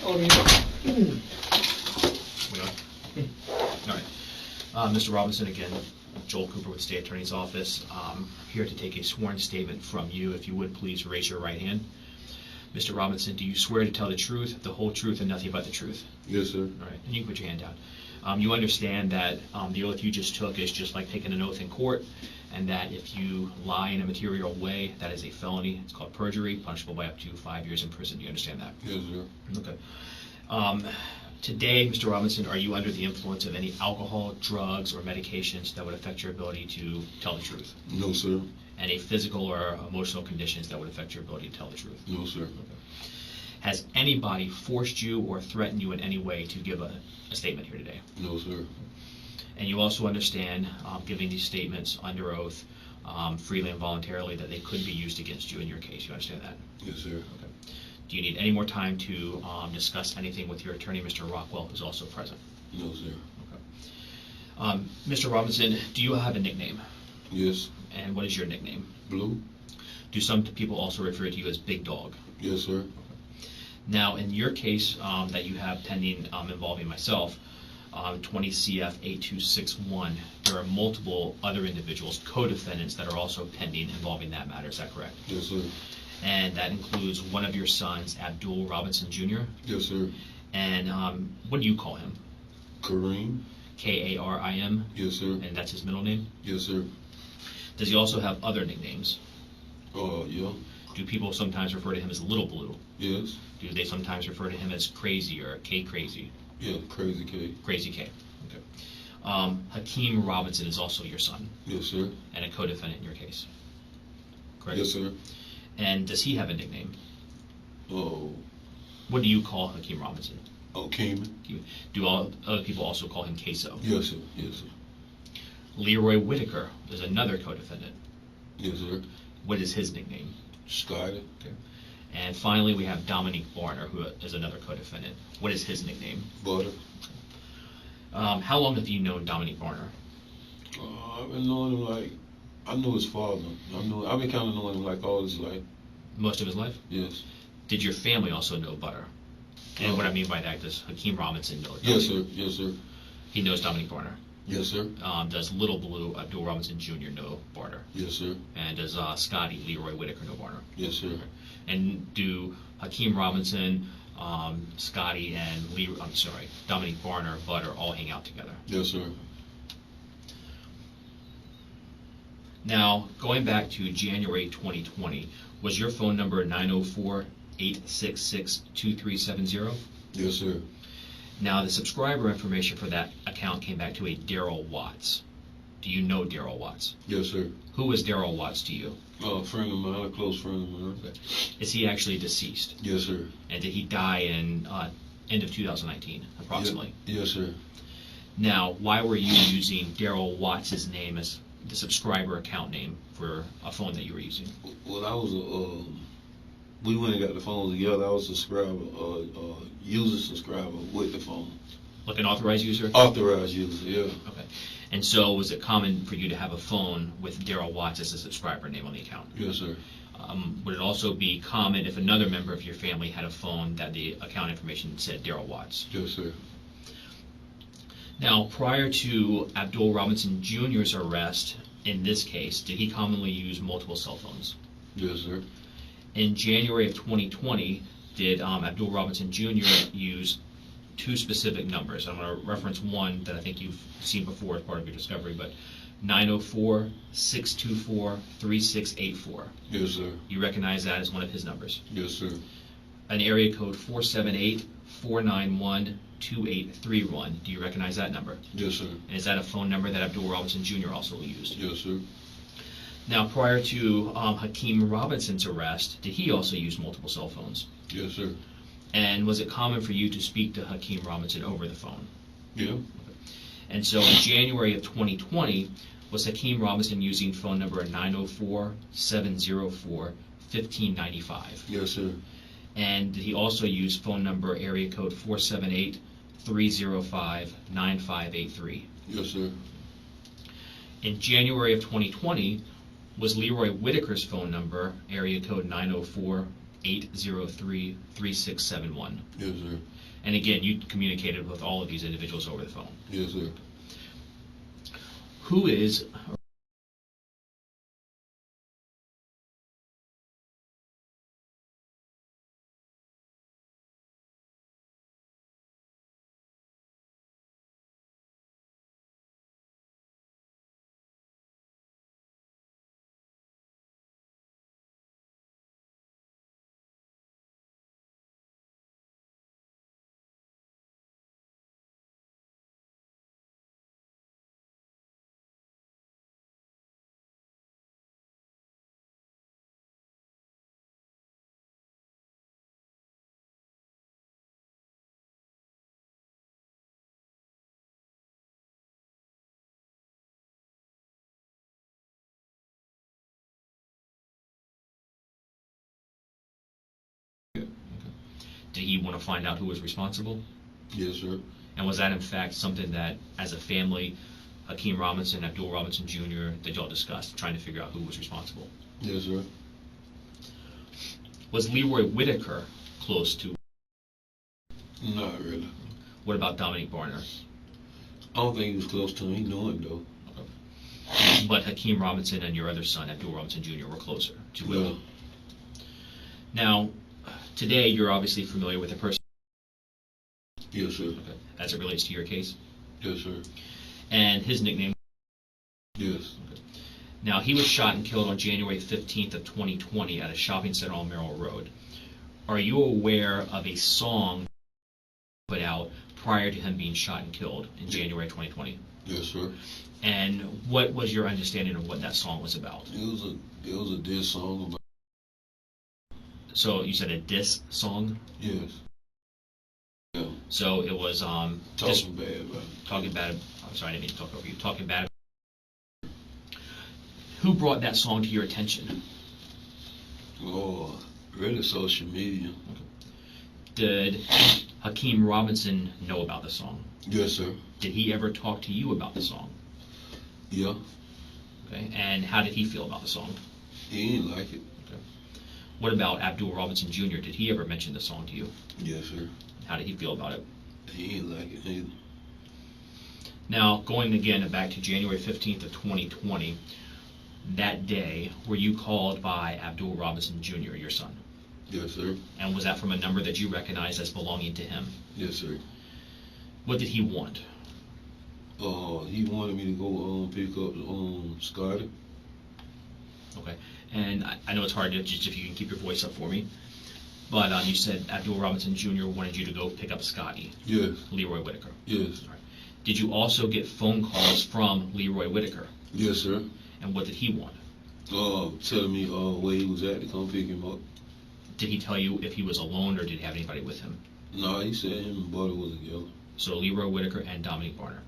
We on? All right. Mr. Robinson, again, Joel Cooper with the State Attorney's Office. Here to take a sworn statement from you. If you would, please raise your right hand. Mr. Robinson, do you swear to tell the truth, the whole truth, and nothing but the truth? Yes, sir. All right. And you can put your hand down. You understand that the oath you just took is just like taking an oath in court, and that if you lie in a material way, that is a felony. It's called perjury, punishable by up to 5 years in prison. Do you understand that? Yes, sir. Okay. Today, Mr. Robinson, are you under the influence of any alcohol, drugs, or medications that would affect your ability to tell the truth? No, sir. Any physical or emotional conditions that would affect your ability to tell the truth? No, sir. Okay. Has anybody forced you or threatened you in any way to give a statement here today? No, sir. And you also understand, giving these statements under oath, freely and voluntarily, that they could be used against you in your case. You understand that? Yes, sir. Okay. Do you need any more time to discuss anything with your attorney, Mr. Rockwell, who's also present? No, sir. Okay. Mr. Robinson, do you have a nickname? Yes. And what is your nickname? Blue? Do some people also refer to you as Big Dog? Yes, sir. Now, in your case that you have pending involving myself, 20 CF 8261, there are multiple other individuals, co-defendants, that are also pending involving that matter. Is that correct? Yes, sir. And that includes one of your sons, Abdul Robinson Sr. Yes, sir. And what do you call him? Kareem? Karim? Yes, sir. And that's his middle name? Yes, sir. Does he also have other nicknames? Yeah. Do people sometimes refer to him as Little Blue? Yes. Do they sometimes refer to him as Crazy or K Crazy? Yeah, Crazy K. Crazy K. Okay. Hakeem Robinson is also your son? Yes, sir. And a co-defendant in your case? Correct? Yes, sir. And does he have a nickname? Oh. What do you call Hakeem Robinson? Hakeem? Do all other people also call him Ksoo? Yes, sir. Yes, sir. Leroy Whitaker is another co-defendant. Yes, sir. What is his nickname? Scotty? Okay. And finally, we have Dominique Barner, who is another co-defendant. What is his nickname? Butter? How long have you known Dominique Barner? I've been knowing him I knew his father. I've been kind of knowing him all his life. Most of his life? Yes. Did your family also know Butter? And what I mean by that, does Hakeem Robinson know Dominique? Yes, sir. Yes, sir. He knows Dominique Barner? Yes, sir. Does Little Blue, Abdul Robinson Jr. know Barner? Yes, sir. And does Scotty, Leroy Whitaker, know Barner? Yes, sir. Okay. And do Hakeem Robinson, Scotty, and Dominique Barner, Butter, all hang out together? Yes, sir. Now, going back to January 2020, was your phone number 904-866-2370? Yes, sir. Now, the subscriber information for that account came back to a Daryl Watts. Do you know Daryl Watts? Yes, sir. Who was Daryl Watts to you? A friend of mine, a close friend of mine. Okay. Is he actually deceased? Yes, sir. And did he die in end of 2019, approximately? Yes, sir. Now, why were you using Daryl Watts' name as the subscriber account name for a phone that you were using? Well, I was we went and got the phones together. I was a user subscriber with the phone. Like an authorized user? Authorized user, yeah. Okay. And so was it common for you to have a phone with Daryl Watts as a subscriber name on the account? Yes, sir. Would it also be common if another member of your family had a phone that the account information said Daryl Watts? Yes, sir. Now, prior to Abdul Robinson Jr.'s arrest, in this case, did he commonly use multiple cell phones? Yes, sir. In January of 2020, did Abdul Robinson Jr. use two specific numbers? I'm going to reference one that I think you've seen before as part of your discovery, but 904-624-3684. Yes, sir. You recognize that as one of his numbers? Yes, sir. An area code 478-491-2831. Do you recognize that number? Yes, sir. And is that a phone number that Abdul Robinson Jr. also used? Yes, sir. Now, prior to Hakeem Robinson's arrest, did he also use multiple cell phones? Yes, sir. And was it common for you to speak to Hakeem Robinson over the phone? Yeah. And so in January of 2020, was Hakeem Robinson using phone number 904-704-1595? Yes, sir. And did he also use phone number area code 478-305-9583? Yes, sir. In January of 2020, was Leroy Whitaker's phone number area code 803-3671. Yes, sir. And again, you communicated with all of these individuals over the phone. Yes, sir. Who is did he want to find out who was responsible? Yes, sir. And was that in fact something that, as a family, Hakeem Robinson, Abdul Robinson Jr., that y'all discussed, trying to figure out who was responsible? Yes, sir. Was Leroy Whitaker close to? Not really. What about Dominique Barner? I don't think he was close to him. He knew him, though. But Hakeem Robinson and your other son, Abdul Robinson Jr., were closer to Will. Yeah. Now, today you're obviously familiar with the person. Yes, sir. Okay. As it relates to your case. Yes, sir. And his nickname. Yes. Okay. Now, he was shot and killed on January 15th of 2020 at a shopping center on Merrill Road. Are you aware of a song put out prior to him being shot and killed in January 2020? Yes, sir. And what was your understanding of what that song was about? It was a diss song about. So you said a diss song? Yes. Yeah. So it was Talking bad about it. talking bad. I'm sorry, I didn't mean to talk over you. Talking bad. Who brought that song to your attention? Oh, really social media. Did Hakeem Robinson know about the song? Yes, sir. Did he ever talk to you about the song? Yeah. Okay. And how did he feel about the song? He didn't like it. Okay. What about Abdul Robinson Jr.? Did he ever mention the song to you? Yes, sir. How did he feel about it? He didn't like it either. Now, going again back to January 15th of 2020, that day, were you called by Abdul Robinson Jr., your son? Yes, sir. And was that from a number that you recognized as belonging to him? Yes, sir. What did he want? He wanted me to go pick up Scotty. Okay. And I know it's hard to just if you can keep your voice up for me, but you said Abdul Robinson Jr. wanted you to go pick up Scotty. Yes. Leroy Whitaker. Yes. All right. Did you also get phone calls from Leroy Whitaker? Yes, sir. And what did he want? Telling me where he was at to come pick him up. Did he tell you if he was alone or did he have anybody with him? No, he said him and Buddy was together. So Leroy Whitaker and Dominique Barner.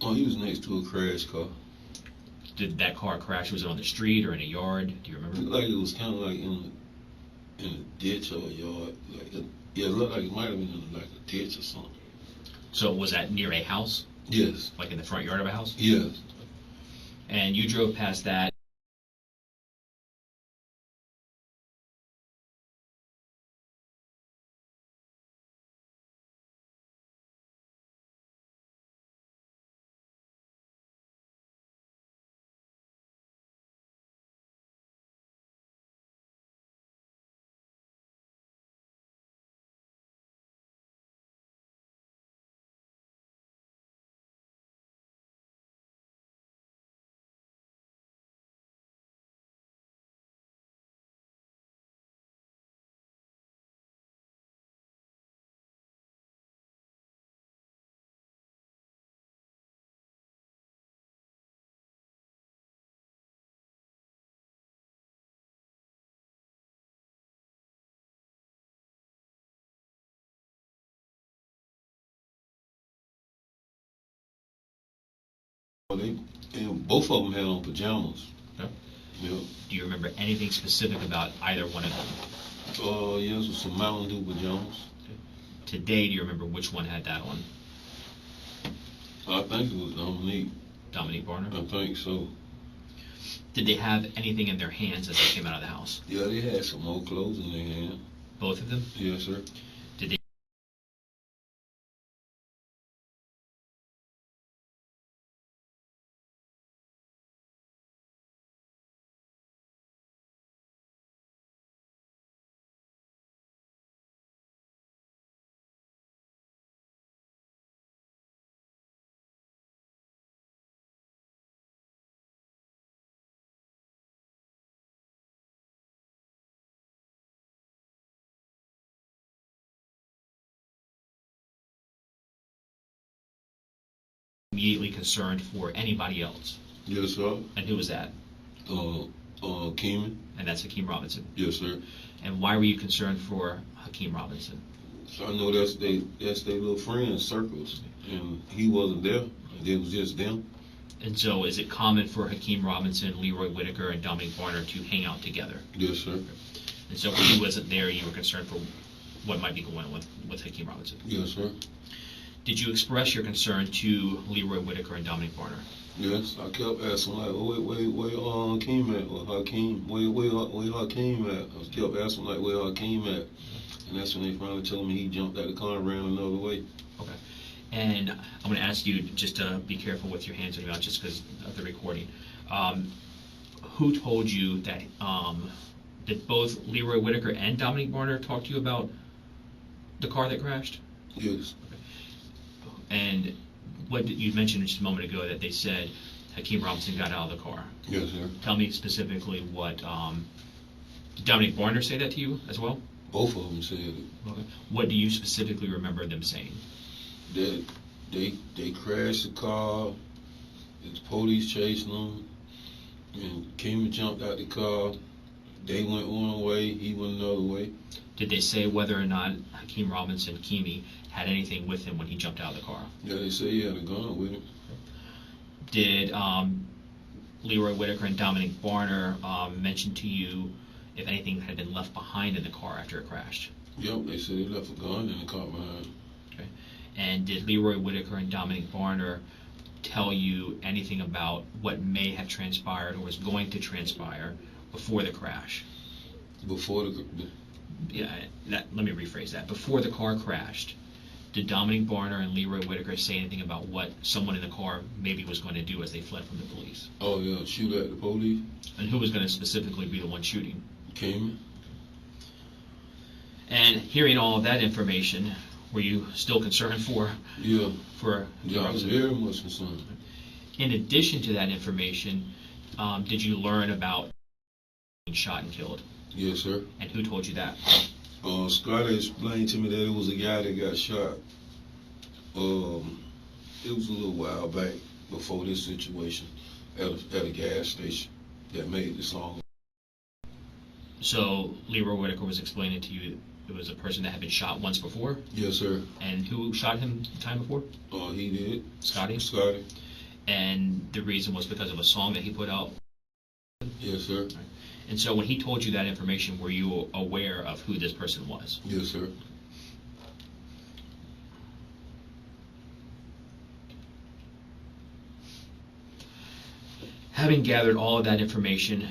Oh, he was next to a crash car. did that car crash? Was it on the street or in a yard? Do you remember? It looked like it was kind of like in a ditch or a yard. Yeah, it looked like it might have been in like a ditch or something. So was that near a house? Yes. Like in the front yard of a house? Yes. And you drove past that. And both of them had on pajamas. Yeah. Yeah. Do you remember anything specific about either one of them? Yes, with some Mountain Dew pajamas. Today, do you remember which one had that on? I think it was Dominique Barner? I think so. Did they have anything in their hands as they came out of the house? Yeah, they had some more clothes in their hand. Both of them? Yes, sir. Did they? Immediately concerned for anybody else? Yes, sir. And who was that? Hakeem. And that's Hakeem Robinson. Yes, sir. And why were you concerned for Hakeem Robinson? So I know that's they little friends circles, and he wasn't there. It was just them. And so is it common for Hakeem Robinson, Leroy Whitaker, and Dominique Barner to hang out together? Yes, sir. And so when he wasn't there, you were concerned for what might be going on with Hakeem Robinson? Yes, sir. Did you express your concern to Leroy Whitaker and Dominique Barner? Yes, I kept asking like, where Hakeem at? Or Hakeem, where Hakeem at? I kept asking like, where Hakeem at? And that's when they finally told me he jumped out the car and ran another way. Okay. And I'm going to ask you just to be careful with your hands on your mouth just because of the recording. Who told you that, did both Leroy Whitaker and Dominique Barner talk to you about the car that crashed? Yes. And what you mentioned just a moment ago that they said Hakeem Robinson got out of the car. Yes, sir. Tell me specifically what, did Dominique Barner say that to you as well? Both of them said it. Okay. What do you specifically remember them saying? That they crashed the car, the police chasing them, and Hakeem jumped out the car. They went one way, he went another way. Did they say whether or not Hakeem Robinson, Keamy, had anything with him when he jumped out of the car? Yeah, they say he had a gun with him. Did Leroy Whitaker and Dominique Barner mention to you if anything had been left behind in the car after it crashed? Yep, they said they left a gun in the car behind. Okay. And did Leroy Whitaker and Dominique Barner tell you anything about what may have transpired or was going to transpire before the crash? Before Let me rephrase that. Before the car crashed, did Dominique Barner and Leroy Whitaker say anything about what someone in the car maybe was going to do as they fled from the police? Oh yeah, shoot at the police. And who was going to specifically be the one shooting? Hakeem. And hearing all of that information, were you still concerned for? Yeah. For Yeah, I was very much concerned. In addition to that information, did you learn about being shot and killed? Yes, sir. And who told you that? Scotty explained to me that it was a guy that got shot. It was a little while back before this situation at a gas station that made the song. So Leroy Whitaker was explaining to you it was a person that had been shot once before? Yes, sir. And who shot him the time before? He did. Scotty? Scotty. And the reason was because of a song that he put out? Yes, sir. And so when he told you that information, were you aware of who this person was? Yes, sir. Having gathered all of that information,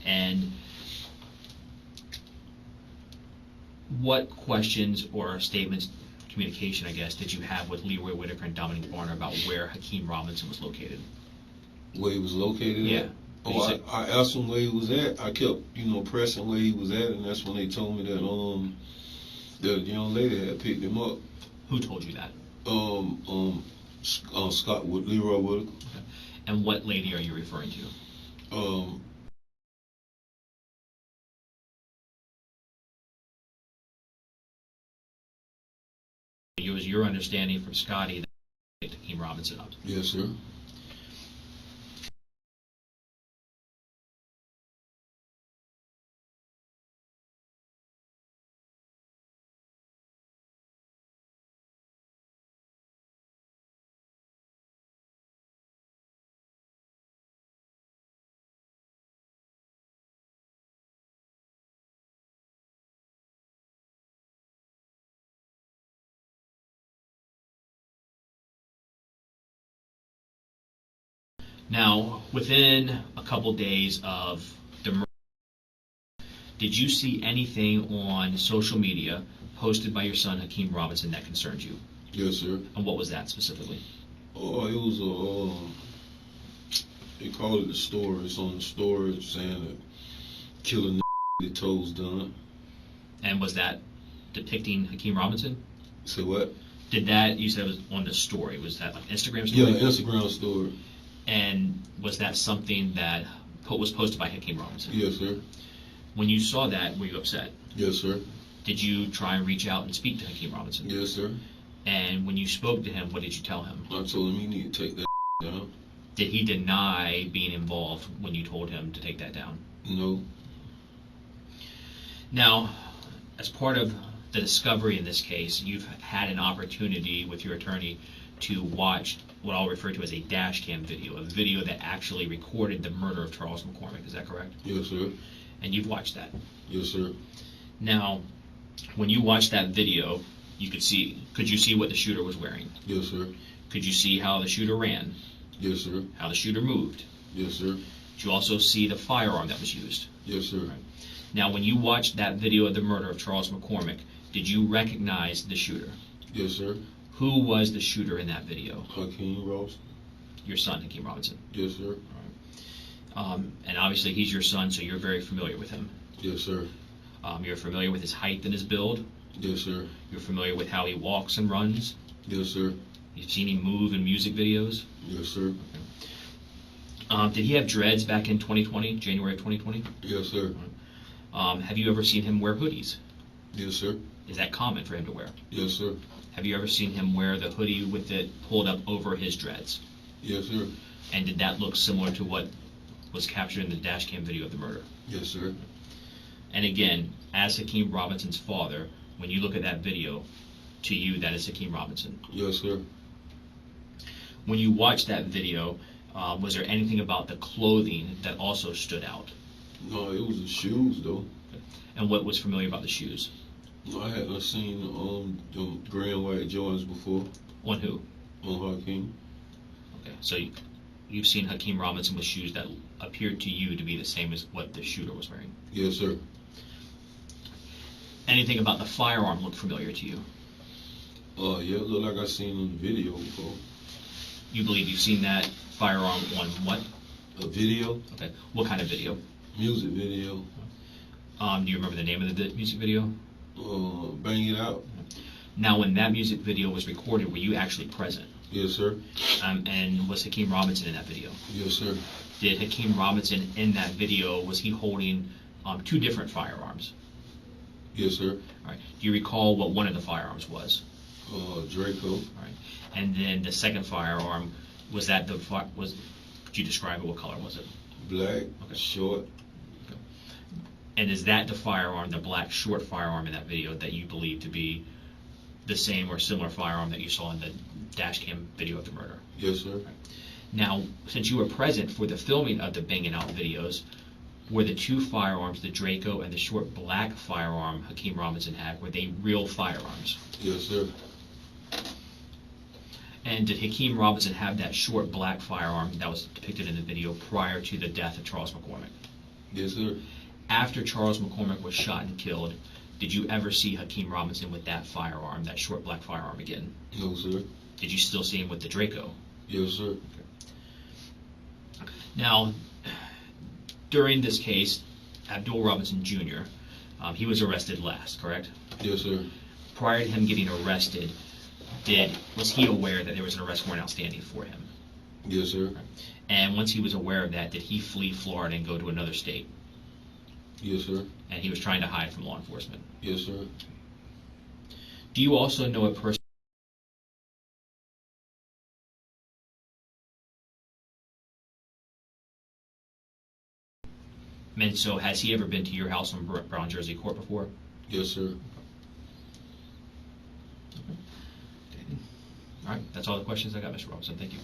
and what questions or statements, communication, I guess, did you have with Leroy Whitaker and Dominic Varner about where Hakeem Robinson was located? Where he was located Yeah. at? Oh, I asked him where he was at. I kept, pressing where he was at, and that's when they told me that the young lady had picked him up. Who told you that? Scott with Leroy Whitaker. Okay. And what lady are you referring to? It was your understanding from Scotty that picked Hakeem Robinson up. Yes, sir. Now, within a couple days of the murder, did you see anything on social media posted by your son Hakeem Robinson that concerned you? Yes, sir. And what was that specifically? Oh, it was they call it a story. It's on the story saying that killing the toes done. And was that depicting Hakeem Robinson? Say what? Did that, you said it was on the story, was that like Instagram story? Yeah, Instagram story. And was that something that was posted by Hakeem Robinson? Yes, sir. When you saw that, were you upset? Yes, sir. Did you try and reach out and speak to Hakeem Robinson? Yes, sir. And when you spoke to him, what did you tell him? I told him he need to take that down. Did he deny being involved when you told him to take that down? No. Now, as part of the discovery in this case, you've had an opportunity with your attorney to watch what I'll refer to as a dash cam video, a video that actually recorded the murder of Charles McCormick. Is that correct? Yes, sir. And you've watched that. Yes, sir. Now, when you watched that video, could you see what the shooter was wearing? Yes, sir. Could you see how the shooter ran? Yes, sir. How the shooter moved? Yes, sir. Did you also see the firearm that was used? Yes, sir. Right. Now, when you watched that video of the murder of Charles McCormick, did you recognize the shooter? Yes, sir. Who was the shooter in that video? Hakeem Robinson. Your son, Hakeem Robinson. Yes, sir. And obviously he's your son, so you're very familiar with him. Yes, sir. You're familiar with his height and his build. Yes, sir. You're familiar with how he walks and runs. Yes, sir. You've seen him move in music videos. Yes, sir. Did he have dreads back in 2020, January of 2020? Yes, sir. Have you ever seen him wear hoodies? Yes, sir. Is that common for him to wear? Yes, sir. Have you ever seen him wear the hoodie with it pulled up over his dreads? Yes, sir. And did that look similar to what was captured in the dash cam video of the murder? Yes, sir. And again, as Hakeem Robinson's father, when you look at that video, to you, that is Hakeem Robinson. Yes, sir. When you watched that video, was there anything about the clothing that also stood out? No, it was the shoes, though. And what was familiar about the shoes? I hadn't seen them gray and white Jordans before. On who? On Hakeem. Okay, so you've seen Hakeem Robinson with shoes that appeared to you to be the same as what the shooter was wearing. Yes, sir. Anything about the firearm look familiar to you? Yeah, it looked like I seen on the video before. You believe you've seen that firearm on what? A video? Okay. What kind of video? Music video. Do you remember the name of the music video? Bang It Out. Now, when that music video was recorded, were you actually present? Yes, sir. And was Hakeem Robinson in that video? Yes, sir. Did Hakeem Robinson in that video, was he holding two different firearms? Yes, sir. All right. Do you recall what one of the firearms was? Draco. All right. And then the second firearm, was that could you describe it? What color was it? Black, Okay. short. Okay. And is that the firearm, the black short firearm in that video, that you believe to be the same or similar firearm that you saw in the dash cam video of the murder? Yes, sir. Now, since you were present for the filming of the Banging Out videos, were the two firearms, the Draco and the short black firearm Hakeem Robinson had, were they real firearms? Yes, sir. And did Hakeem Robinson have that short black firearm that was depicted in the video prior to the death of Charles McCormick? Yes, sir. After Charles McCormick was shot and killed, did you ever see Hakeem Robinson with that firearm, that short black firearm again? No, sir. Did you still see him with the Draco? Yes, sir. Now, during this case, Abdul Robinson Jr., he was arrested last, correct? Yes, sir. Prior to him getting arrested, was he aware that there was an arrest warrant outstanding for him? Yes, sir. And once he was aware of that, did he flee Florida and go to another state? Yes, sir. And he was trying to hide from law enforcement? Yes, sir. Do you also know a person? And so, has he ever been to your house on Brown Jersey Court before? Yes, sir. All right, that's all the questions I got, Mr. Robinson. Thank you.